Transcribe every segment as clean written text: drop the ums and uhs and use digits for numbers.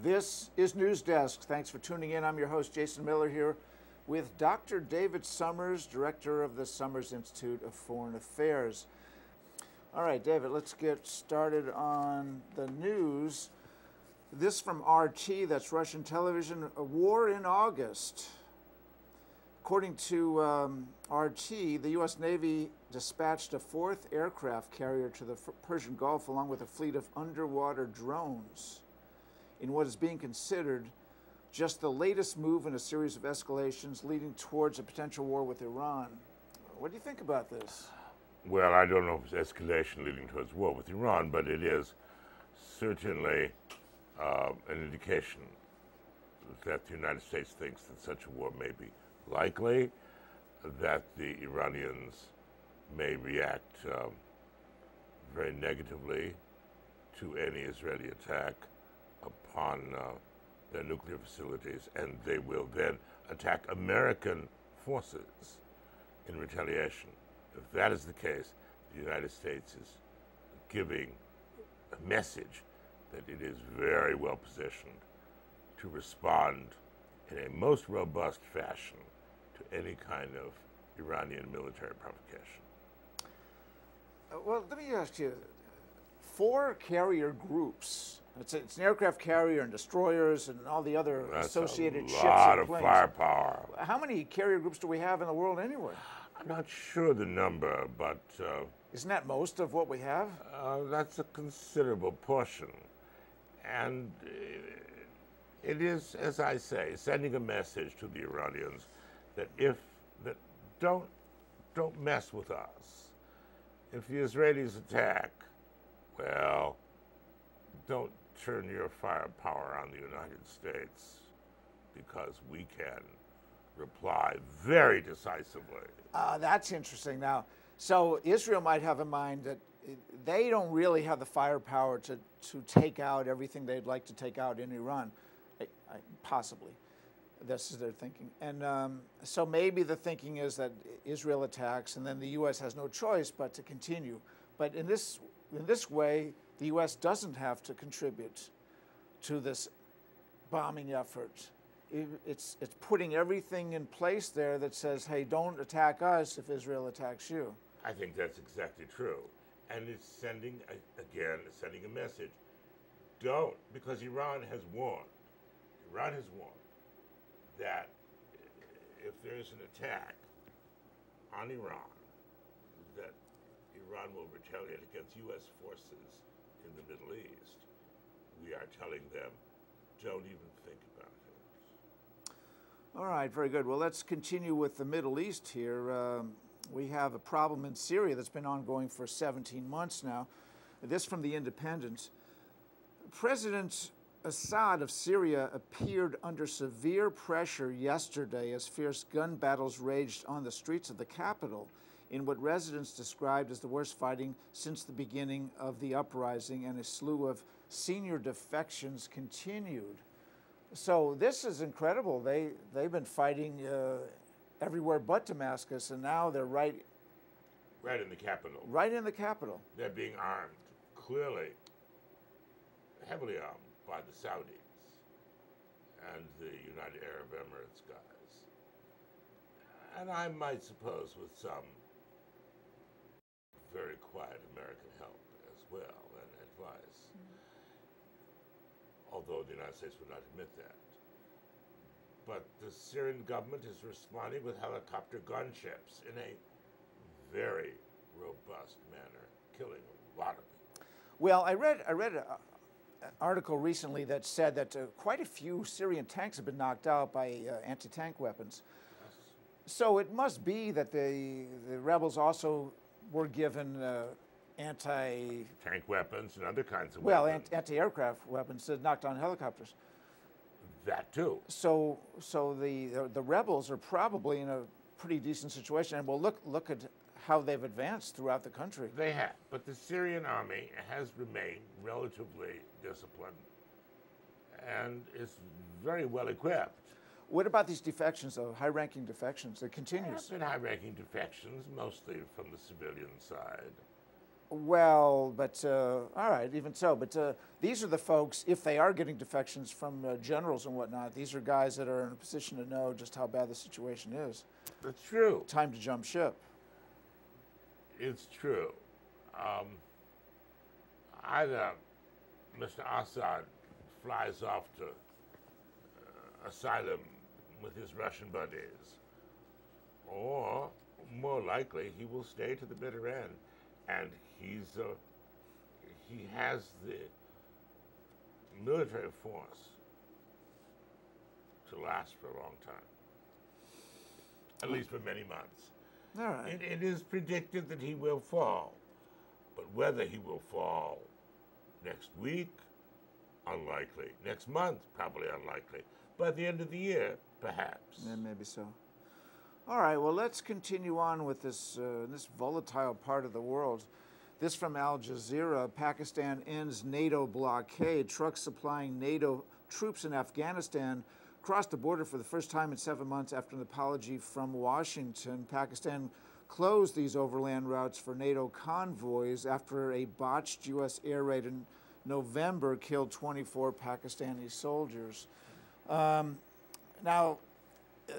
This is Newsdesk. Thanks for tuning in. I'm your host, Jason Miller, here with Dr. David Summers, director of the Summers Institute of Foreign Affairs. All right, David, let's get started on the news. This from RT, that's Russian television, a war in August. According to RT, the U.S. Navy dispatched a fourth aircraft carrier to the Persian Gulf along with a fleet of underwater drones in what is being considered just the latest move in a series of escalations leading towards a potential war with Iran. What do you think about this? Well, I don't know if it's escalation leading towards war with Iran, but it is certainly an indication that the United States thinks that such a war may be likely, that the Iranians may react very negatively to any Israeli attack upon their nuclear facilities, and they will then attack American forces in retaliation. If that is the case, the United States is giving a message that it is very well positioned to respond in a most robust fashion to any kind of Iranian military provocation. Well, let me ask you, 4 carrier groups. It's an aircraft carrier and destroyers and all the other associated ships and planes. That's a lot of firepower. How many carrier groups do we have in the world anyway? I'm not sure the number, but isn't that most of what we have? that's a considerable portion. And it is, as I say, sending a message to the Iranians that don't mess with us. If the Israelis attack, well, don't turn your firepower on the United States, because we can reply very decisively. That's interesting. Now, so Israel might have in mind that they don't really have the firepower to take out everything they'd like to take out in Iran, possibly. This is their thinking. And so maybe the thinking is that Israel attacks and then the U.S. has no choice but to continue. But in this way, the U.S. doesn't have to contribute to this bombing effort. It's putting everything in place there that says, hey, don't attack us if Israel attacks you. I think that's exactly true. And it's sending a message. Don't, because Iran has warned. Iran has warned that if there's an attack on Iran, that Iran will retaliate against U.S. forces in the Middle East. We are telling them, don't even think about it. All right, very good. Well, let's continue with the Middle East here. We have a problem in Syria that's been ongoing for 17 months now. This from The Independent. President Assad of Syria appeared under severe pressure yesterday as fierce gun battles raged on the streets of the capital in what residents described as the worst fighting since the beginning of the uprising, and a slew of senior defections continued. So this is incredible. They've been fighting everywhere but Damascus, and now they're right in the capital. Right in the capital. They're being armed, clearly, heavily armed by the Saudis and the United Arab Emirates guys. And I might suppose with some very quiet American help as well and advice. Although the United States would not admit that. But the Syrian government is responding with helicopter gunships in a very robust manner, killing a lot of people. Well, I read an article recently that said that quite a few Syrian tanks have been knocked out by anti-tank weapons. Yes. So it must be that the rebels also were given tank weapons and other kinds of weapons. Well, anti-aircraft weapons that knocked down helicopters. That too. So the rebels are probably in a pretty decent situation, and well, look at how they've advanced throughout the country. They have, but the Syrian army has remained relatively disciplined and is very well equipped. What about these defections, though, high-ranking defections? It continues. There have been high-ranking defections, mostly from the civilian side. Well, but all right, even so. But these are the folks, if they are getting defections from generals and whatnot, these are guys that are in a position to know just how bad the situation is. That's true. Time to jump ship. It's true. Either Mr. Assad flies off to asylum with his Russian buddies, or more likely he will stay to the bitter end, and he has the military force to last for a long time, at least for many months. All right. It is predicted that he will fall, but whether he will fall next week, unlikely. Next month, probably unlikely. By the end of the year, perhaps. Yeah, maybe so. All right, well, let's continue on with this, this volatile part of the world. This from Al Jazeera. Pakistan ends NATO blockade. Trucks supplying NATO troops in Afghanistan crossed the border for the first time in 7 months after an apology from Washington. Pakistan closed these overland routes for NATO convoys after a botched U.S. air raid in November killed 24 Pakistani soldiers. Now,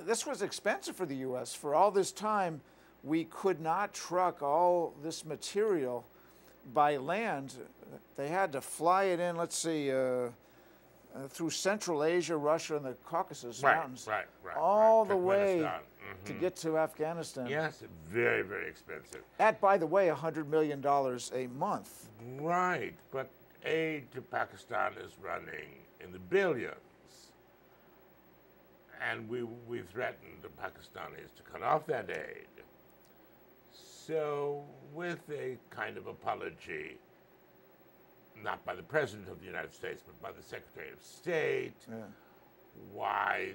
this was expensive for the U.S. For all this time, we could not truck all this material by land. They had to fly it in, let's see, through Central Asia, Russia, and the Caucasus Mountains. All the way to get to Afghanistan. Yes, very, very expensive. At, by the way, $100 million a month. Right, but aid to Pakistan is running in the billions. And we threatened the Pakistanis to cut off that aid. So, with a kind of apology, not by the President of the United States, but by the Secretary of State, why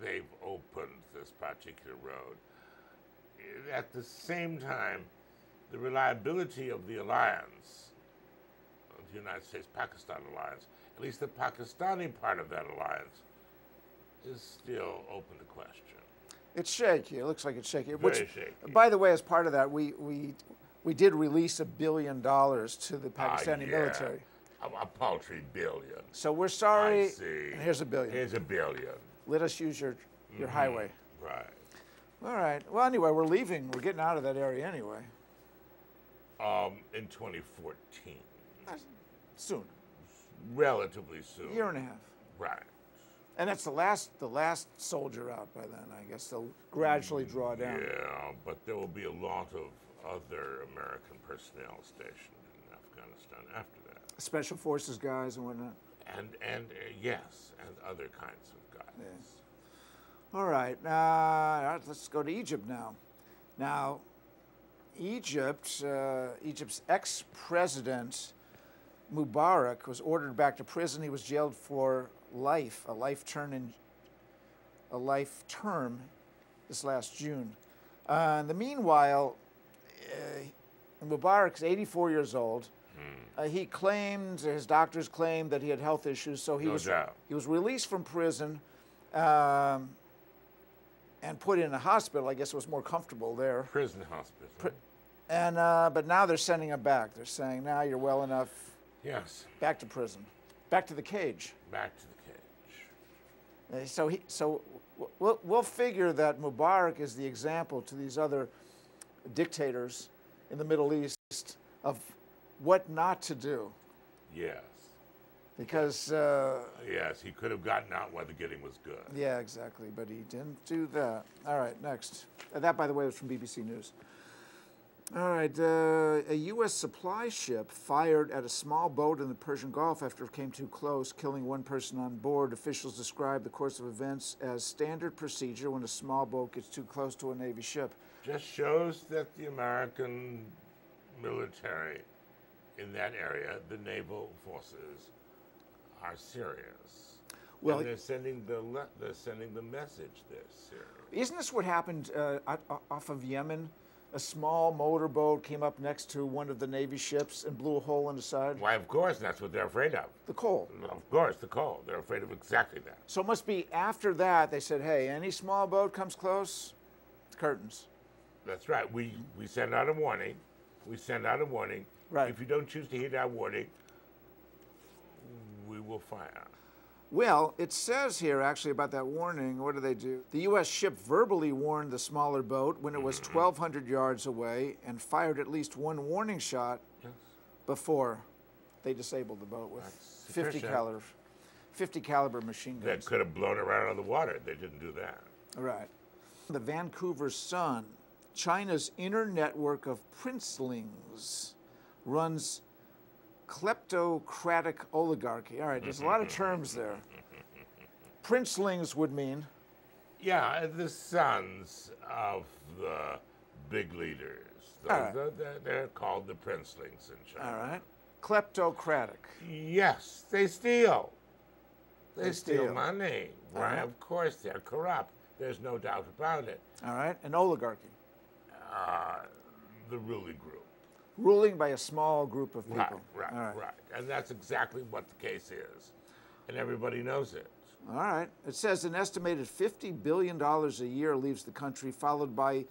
they've opened this particular road. At the same time, the reliability of the alliance, the United States-Pakistan alliance, at least the Pakistani part of that alliance, is still open to question. It's shaky. It looks like it's shaky. Very shaky. By the way, as part of that, we did release $1 billion to the Pakistani military. A paltry billion. So we're sorry. I see. And here's $1 billion. Here's $1 billion. Let us use your highway. Right. All right. Well, anyway, we're leaving. We're getting out of that area anyway. In 2014. Soon. Relatively soon. Year and a half. Right. And that's the last soldier out by then. I guess they'll gradually draw down. Yeah, but there will be a lot of other American personnel stationed in Afghanistan after that. Special forces guys and whatnot. And yes, and other kinds of guys. Yeah. All right, let's go to Egypt now. Now, Egypt's ex-president Mubarak was ordered back to prison. He was jailed for life, a life term this last June. In the meanwhile, Mubarak is 84 years old. He claimed, his doctors claimed that he had health issues, so he was released from prison and put in a hospital. I guess it was more comfortable there. Prison hospital. But now they're sending him back. They're saying, now you're well enough. Yes. Back to prison. Back to the cage. Back to the cage. So we'll figure that Mubarak is the example to these other dictators in the Middle East of what not to do. Yes. Because yes, he could have gotten out while the getting was good. Yeah, exactly. But he didn't do that. All right, next. That, by the way, was from BBC News. All right, a U.S. supply ship fired at a small boat in the Persian Gulf after it came too close, killing one person on board. Officials describe the course of events as standard procedure when a small boat gets too close to a Navy ship. Just shows that the American military in that area, the naval forces, are serious. Well, and they're sending the message they're serious. Isn't this what happened off of Yemen? A small motorboat came up next to one of the Navy ships and blew a hole in the side? Why, of course, that's what they're afraid of. The coal. Of course, the coal. They're afraid of exactly that. So it must be after that they said, hey, any small boat comes close, curtains. That's right. We send out a warning. We send out a warning. Right. If you don't choose to heed our warning, we will fire. Well, it says here actually about that warning. What do they do? The U.S. ship verbally warned the smaller boat when it was 1,200 yards away and fired at least one warning shot before they disabled the boat with 50 caliber machine guns. That could have blown around on the water. They didn't do that. Right. The Vancouver Sun, China's inner network of princelings runs kleptocratic oligarchy. All right, there's a lot of terms there. Princelings would mean? Yeah, the sons of the big leaders. They're called the princelings in China. All right. Kleptocratic. Yes, they steal. They steal steal. money. Why, of course, they're corrupt. There's no doubt about it. All right. An oligarchy. The ruling group. Ruling by a small group of people. Right. And that's exactly what the case is. And everybody knows it. All right. It says an estimated $50 billion a year leaves the country, followed by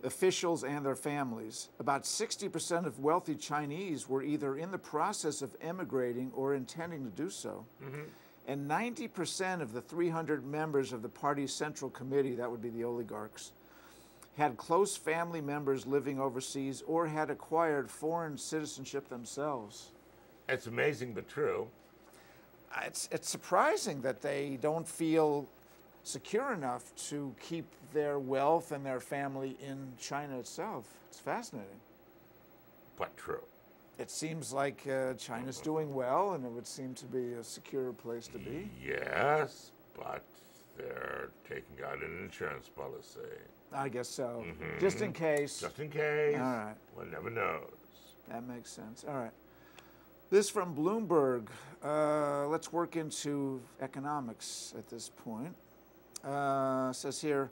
officials and their families. About 60% of wealthy Chinese were either in the process of emigrating or intending to do so. And 90% of the 300 members of the party's central committee, that would be the oligarchs, had close family members living overseas or had acquired foreign citizenship themselves. It's amazing but true. It's surprising that they don't feel secure enough to keep their wealth and their family in China itself. It's fascinating. But true. It seems like China's doing well, and it would seem to be a secure place to be. Yes, but they're taking out an insurance policy. I guess so. Just in case. Just in case. All right. One never knows. That makes sense. All right. This from Bloomberg. Let's work into economics at this point. Says here,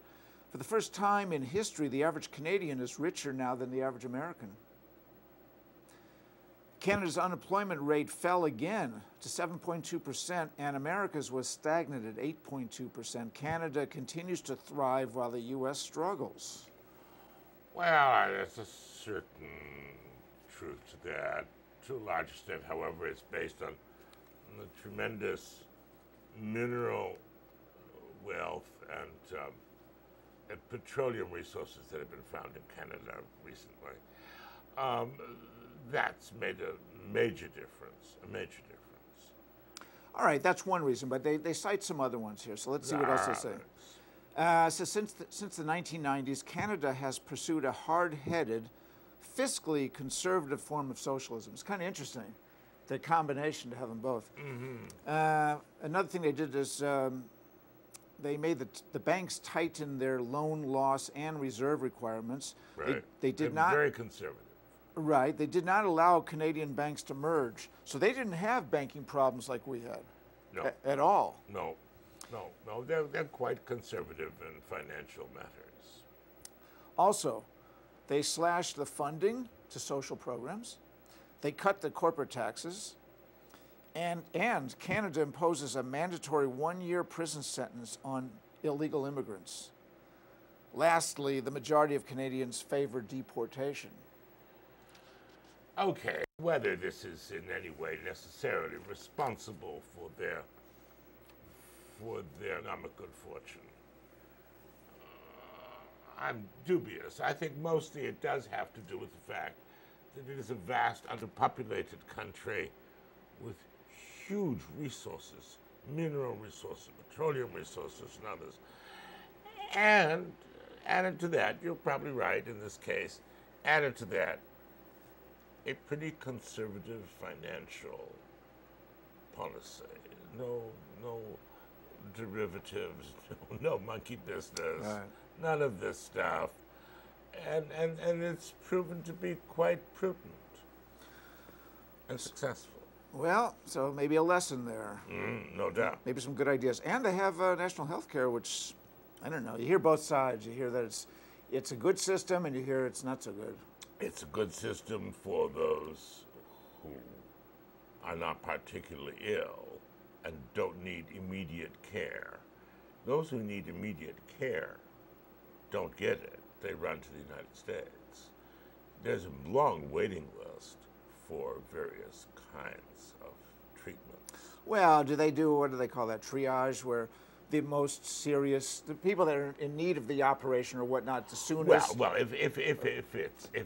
for the first time in history, the average Canadian is richer now than the average American. Canada's unemployment rate fell again to 7.2%, and America's was stagnant at 8.2%. Canada continues to thrive while the U.S. struggles. Well, there's a certain truth to that. To a large extent, however, it's based on the tremendous mineral wealth and petroleum resources that have been found in Canada recently. That's made a major difference, All right, that's one reason, but they cite some other ones here, so let's see what else they say. So since the 1990s, Canada has pursued a hard-headed, fiscally conservative form of socialism. It's kind of interesting, the combination to have them both. Another thing they did is they made the banks tighten their loan loss and reserve requirements. Right. They did They're not. very conservative. Right. They did not allow Canadian banks to merge. So they didn't have banking problems like we had. No. At all. No. They're quite conservative in financial matters. Also, they slashed the funding to social programs. They cut the corporate taxes. And Canada imposes a mandatory 1-year prison sentence on illegal immigrants. Lastly, the majority of Canadians favor deportation. Okay, whether this is in any way necessarily responsible for their economic good fortune, I'm dubious. I think mostly it does have to do with the fact that it is a vast, underpopulated country with huge resources, mineral resources, petroleum resources, and others. And added to that, you're probably right in this case, added to that, a pretty conservative financial policy. No derivatives, no monkey business, Right. none of this stuff. And it's proven to be quite prudent and successful. Well, so maybe a lesson there. No doubt. Maybe some good ideas. And they have national health care, which, I don't know, you hear both sides. You hear that it's a good system, and you hear it's not so good. It's a good system for those who are not particularly ill and don't need immediate care. Those who need immediate care don't get it. They run to the United States. there's a long waiting list for various kinds of treatments. Well, do they do, what do they call that, triage, where the most serious, the people that are in need of the operation or whatnot, the soonest? Well, if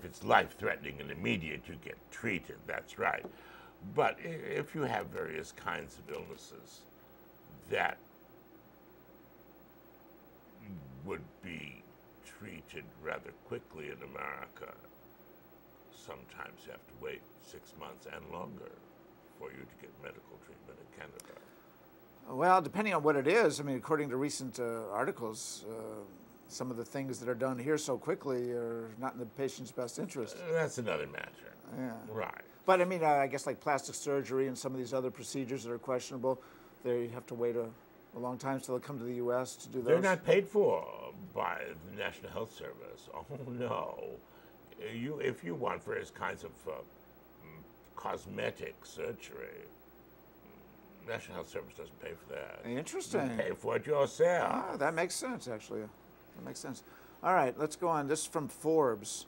it's life-threatening and immediate, you get treated. That's right. But if you have various kinds of illnesses that would be treated rather quickly in America, sometimes you have to wait 6 months and longer for you to get medical treatment in Canada. Well, depending on what it is, I mean, according to recent articles, some of the things that are done here so quickly are not in the patient's best interest. That's another matter. Yeah. Right. But I mean, I guess like plastic surgery and some of these other procedures that are questionable, they have to wait a long time till they come to the U.S. to do those. They're not paid for by the National Health Service. Oh, no. If you want various kinds of cosmetic surgery, National Health Service doesn't pay for that. Interesting. You pay for it yourself. Ah, that makes sense, actually. That makes sense. All right, let's go on. This is from Forbes.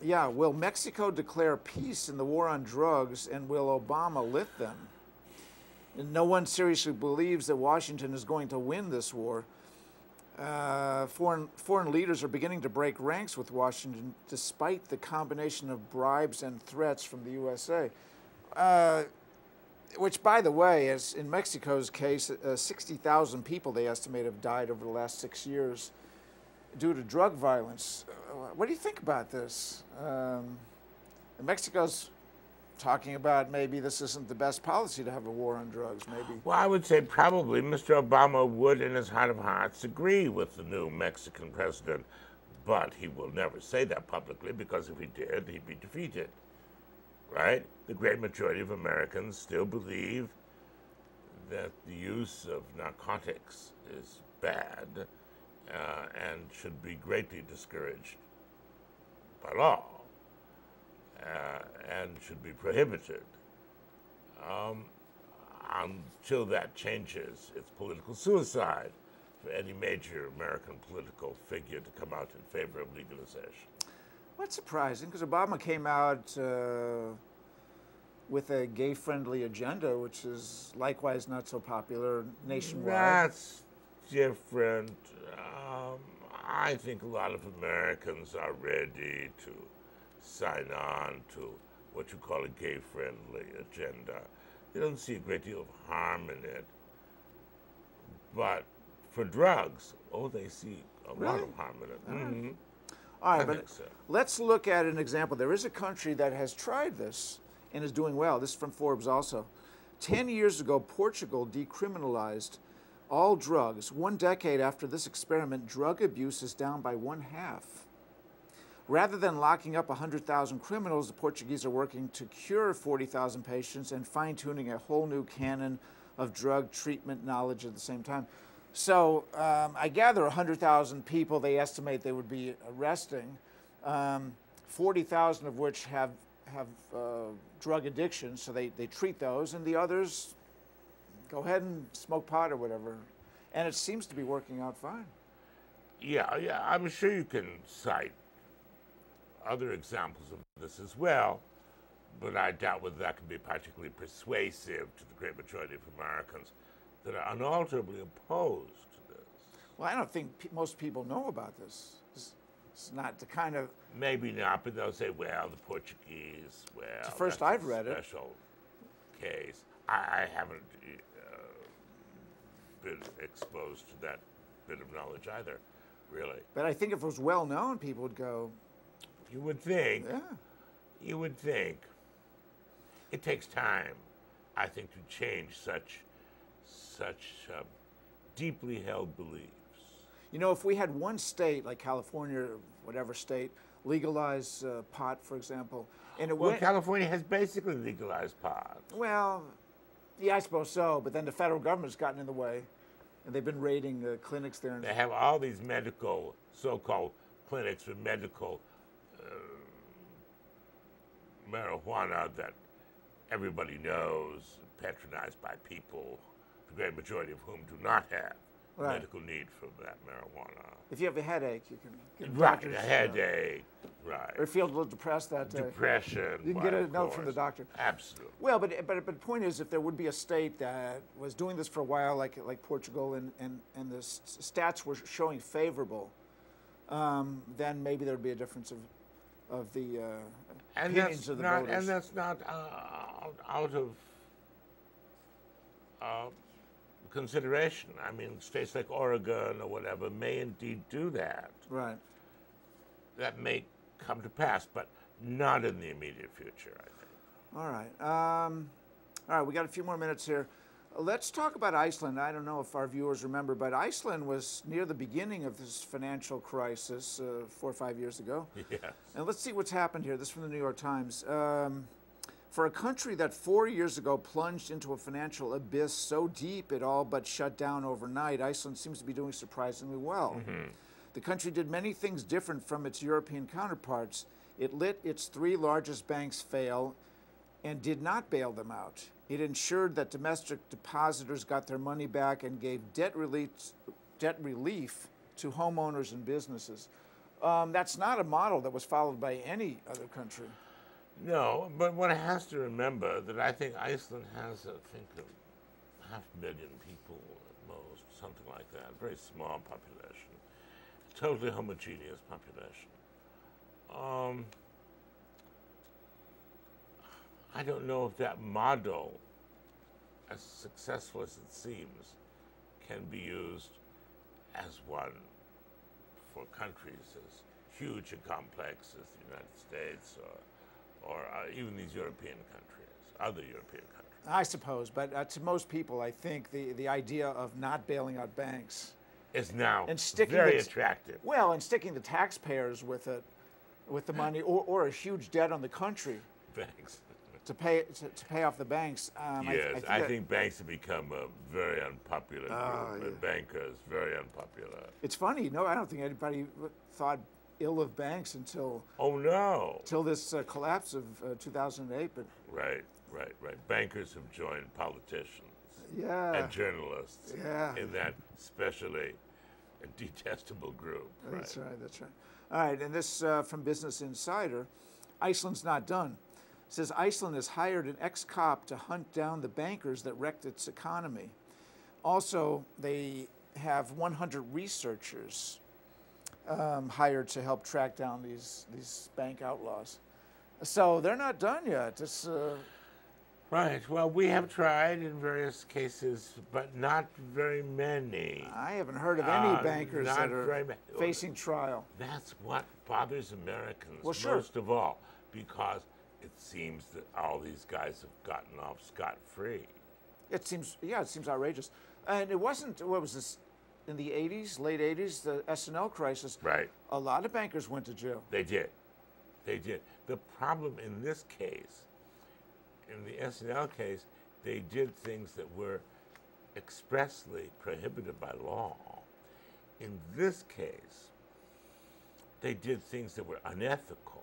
Yeah, will Mexico declare peace in the war on drugs, and will Obama lift them? And no one seriously believes that Washington is going to win this war. Foreign leaders are beginning to break ranks with Washington, despite the combination of bribes and threats from the USA. Which, by the way, is in Mexico's case, 60,000 people they estimate have died over the last 6 years due to drug violence. What do you think about this? Mexico's talking about maybe this isn't the best policy to have a war on drugs, maybe. Well, I would say probably Mr. Obama would, in his heart of hearts, agree with the new Mexican president, but he will never say that publicly, because if he did, he'd be defeated, right? The great majority of Americans still believe that the use of narcotics is bad and should be greatly discouraged by law. And should be prohibited. Until that changes, it's political suicide for any major American political figure to come out in favor of legalization. What's surprising, because Obama came out with a gay-friendly agenda, which is likewise not so popular nationwide. That's different. I think a lot of Americans are ready to sign on to what you call a gay-friendly agenda. They don't see a great deal of harm in it. But for drugs, they see a lot of harm in it. Mm-hmm. All right, but let's look at an example. There is a country that has tried this and is doing well. This is from Forbes also. 10 years ago, Portugal decriminalized all drugs. 1 decade after this experiment, drug abuse is down by 1/2. Rather than locking up 100,000 criminals, the Portuguese are working to cure 40,000 patients and fine-tuning a whole new canon of drug treatment knowledge at the same time. So I gather 100,000 people they estimate they would be arresting, 40,000 of which have drug addiction, so they treat those, and the others go ahead and smoke pot or whatever. And it seems to be working out fine. Yeah, I'm sure you can cite other examples of this as well, but I doubt whether that can be particularly persuasive to the great majority of Americans that are unalterably opposed to this. Well, I don't think most people know about this. It's not the kind of... Maybe not, but they'll say, well, the Portuguese, well, it's the first I've read it. Special case. I haven't been exposed to that bit of knowledge either, really. But I think if it was well known, people would go... You would think. Yeah. You would think. It takes time, I think, to change such deeply held beliefs. You know, if we had one state, like California or whatever state, legalize pot, for example, and it went... California has basically legalized pot. Well, yeah, I suppose so, but then the federal government's gotten in the way, and they've been raiding clinics there. They have all these medical, so-called clinics for medical marijuana that everybody knows, patronized by people, the great majority of whom do not have Right. medical need for that marijuana. If you have a headache, you can get a Right, doctor's, a headache, right. or feel a little depressed that day. Depression. You can why, get a of note from the course. doctor. Absolutely. Well, but the point is, if there would be a state that was doing this for a while, like Portugal, and the stats were showing favorable, then maybe there would be a difference of the opinions of the voters. And that's not out of consideration. I mean, states like Oregon or whatever may indeed do that. Right. That may come to pass, but not in the immediate future, I think. All right, we got a few more minutes here. Let's talk about Iceland. I don't know if our viewers remember, but Iceland was near the beginning of this financial crisis 4 or 5 years ago. Yes. And let's see what's happened here. This is from the New York Times. For a country that 4 years ago plunged into a financial abyss so deep it all but shut down overnight, Iceland seems to be doing surprisingly well. Mm-hmm. The country did many things different from its European counterparts. It let its 3 largest banks fail and did not bail them out. It ensured that domestic depositors got their money back and gave debt relief to homeowners and businesses. That's not a model that was followed by any other country. No, but one has to remember that I think Iceland has, I think, 500,000 people at most, something like that. A very small population, totally homogeneous population. I don't know if that model, as successful as it seems, can be used as one for countries as huge and complex as the United States or even these European countries, other European countries. I suppose, but to most people, I think the idea of not bailing out banks is now and sticking very attractive. Well, and sticking the taxpayers with it, with the money, or a huge debt on the country. Banks. To pay off the banks. Yes, I think banks have become a very unpopular group. And bankers, very unpopular. It's funny, no, I don't think anybody thought ill of banks until this collapse of 2008. But right. Bankers have joined politicians and journalists in that especially detestable group. That's right. All right, and this from Business Insider, Iceland's not done. It says Iceland has hired an ex-cop to hunt down the bankers that wrecked its economy. Also, they have 100 researchers hired to help track down these bank outlaws. So they're not done yet. It's, Right. Well, we have tried in various cases, but not very many. I haven't heard of any bankers that are facing trial. That's what bothers Americans sure. most of all, because it seems that all these guys have gotten off scot-free. It seems outrageous. And it wasn't, what was this, in the 80s, late 80s, the S&L crisis. Right. A lot of bankers went to jail. They did. The problem in this case, in the S&L case, they did things that were expressly prohibited by law. In this case, they did things that were unethical.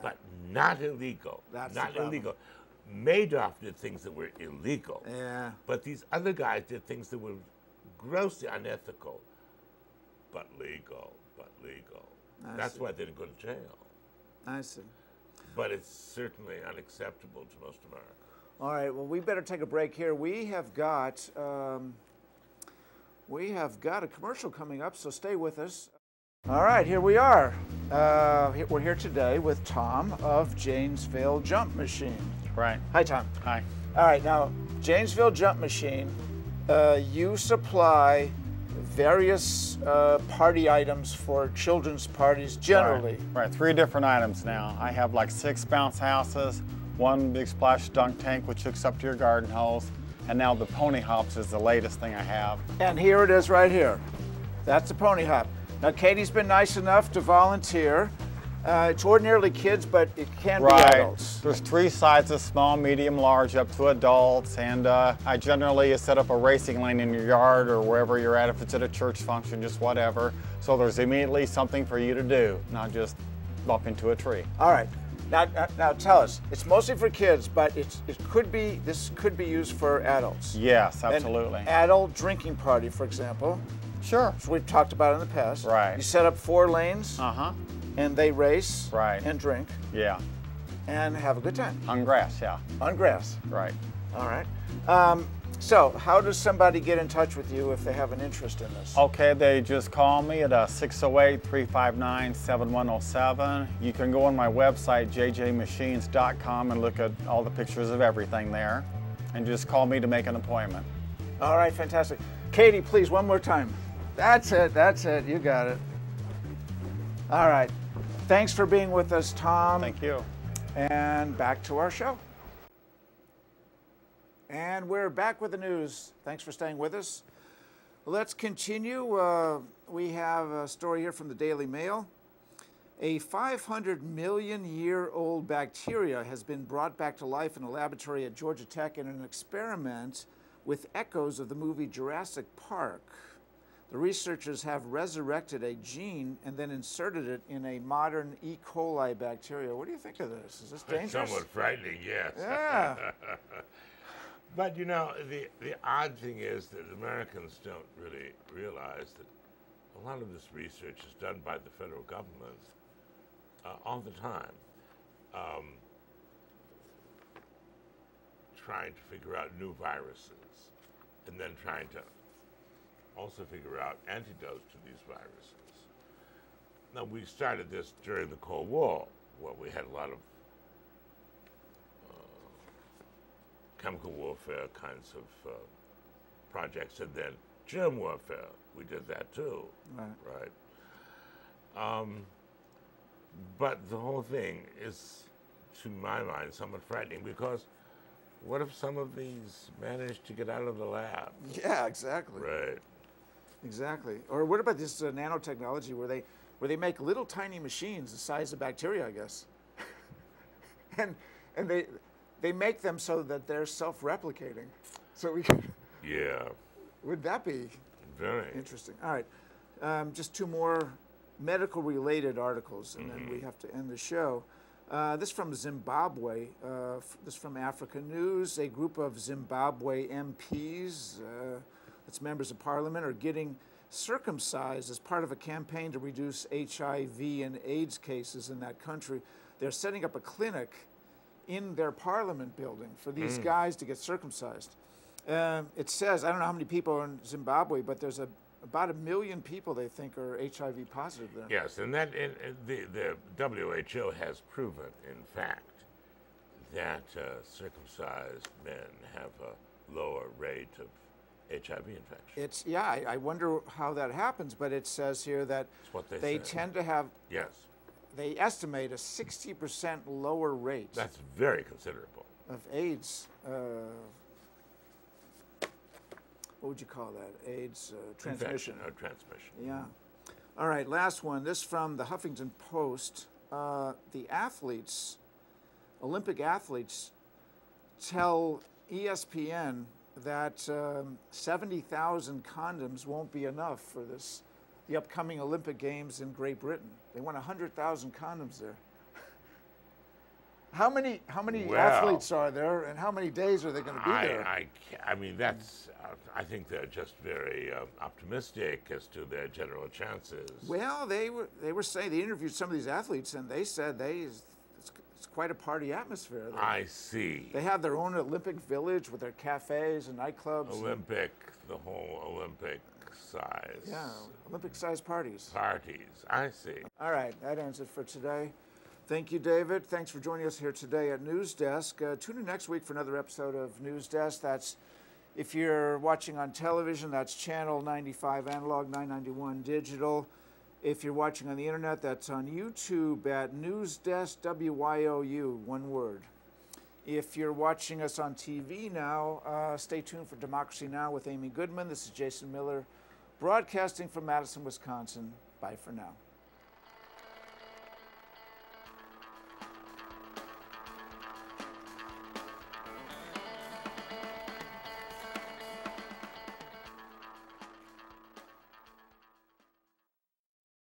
But not illegal. Not illegal. Madoff did things that were illegal. Yeah. But these other guys did things that were grossly unethical, but legal. That's why they didn't go to jail. I see. But it's certainly unacceptable to most Americans. All right. Well, we better take a break here. We have got a commercial coming up, so stay with us. All right, here we are. We're here today with Tom of Janesville Jump Machine. Right. Hi, Tom. Hi. All right, now, Janesville Jump Machine, you supply various party items for children's parties generally. Right, 3 different items now. I have like 6 bounce houses, 1 big splash dunk tank which hooks up to your garden hose, and now the pony hops is the latest thing I have. And here it is right here. That's the pony hop. Now, Katie's been nice enough to volunteer. It's ordinarily kids, but it can be adults. There's 3 sizes, small, medium, large, up to adults, and I generally set up a racing lane in your yard or wherever you're at, if it's at a church function, just whatever. So there's immediately something for you to do, not just bump into a tree. All right. Now tell us, it's mostly for kids, but this could be used for adults. Yes, absolutely. An adult drinking party, for example. Sure. Which we've talked about in the past. Right. You set up 4 lanes. Uh-huh. And they race. Right. And drink. Yeah. And have a good time. On grass, yeah. On grass. Right. All right. So how does somebody get in touch with you if they have an interest in this? Okay, they just call me at 608-359-7107. You can go on my website, jjmachines.com, and look at all the pictures of everything there. And just call me to make an appointment. All right, fantastic. Katie, please, one more time. That's it, you got it. All right. Thanks for being with us, Tom. Thank you. And back to our show. And we're back with the news. Thanks for staying with us. Let's continue. We have a story here from the Daily Mail. A 500-million-year-old bacteria has been brought back to life in a laboratory at Georgia Tech in an experiment with echoes of the movie Jurassic Park. The researchers have resurrected a gene and then inserted it in a modern E. coli bacteria. What do you think of this? Is this dangerous? Somewhat frightening, yes. Yeah. But you know, the odd thing is that Americans don't really realize that a lot of this research is done by the federal government all the time, trying to figure out new viruses and then trying to also figure out antidotes to these viruses. Now, we started this during the Cold War, where we had a lot of chemical warfare kinds of projects, and then germ warfare. We did that too, right? But the whole thing is, to my mind, somewhat frightening, because what if some of these manage to get out of the lab? Yeah, exactly. Right. Exactly. Or what about this nanotechnology where they make little tiny machines the size of bacteria, I guess, and they make them so that they're self-replicating. So we can. Yeah. Would that be very interesting? All right. Just 2 more medical-related articles, and then we have to end the show. This from Zimbabwe. This from Africa News. A group of Zimbabwe MPs, that's members of parliament, are getting circumcised as part of a campaign to reduce HIV and AIDS cases in that country. They're setting up a clinic in their parliament building for these guys to get circumcised. It says, I don't know how many people are in Zimbabwe, but there's about 1 million people they think are HIV positive there. Yes, and that the WHO has proven, in fact, that circumcised men have a lower rate of HIV infection. I wonder how that happens, but it says here that they tend to have. Yes. They estimate a 60% lower rate. That's very considerable. Of AIDS. What would you call that? AIDS transmission. Transmission. Yeah. All right, last one. This from the Huffington Post. The athletes, Olympic athletes, tell ESPN that 70,000 condoms won't be enough for the upcoming Olympic Games in Great Britain. They want 100,000 condoms there. How many athletes are there, and how many days are they going to be there? I mean, that's. I think they're just very optimistic as to their general chances. Well, they were saying, they interviewed some of these athletes, and they said it's quite a party atmosphere there. I see. They have their own Olympic village with their cafes and nightclubs. The whole Olympic size. Yeah, Olympic-sized parties. Parties, I see. All right, that ends it for today. Thank you, David. Thanks for joining us here today at Newsdesk. Tune in next week for another episode of Newsdesk. That's, if you're watching on television, that's channel 95 analog, 991 digital. If you're watching on the internet, that's on YouTube at Newsdesk, WYOU, one word. If you're watching us on TV now, stay tuned for Democracy Now! With Amy Goodman. This is Jason Miller, broadcasting from Madison, Wisconsin. Bye for now.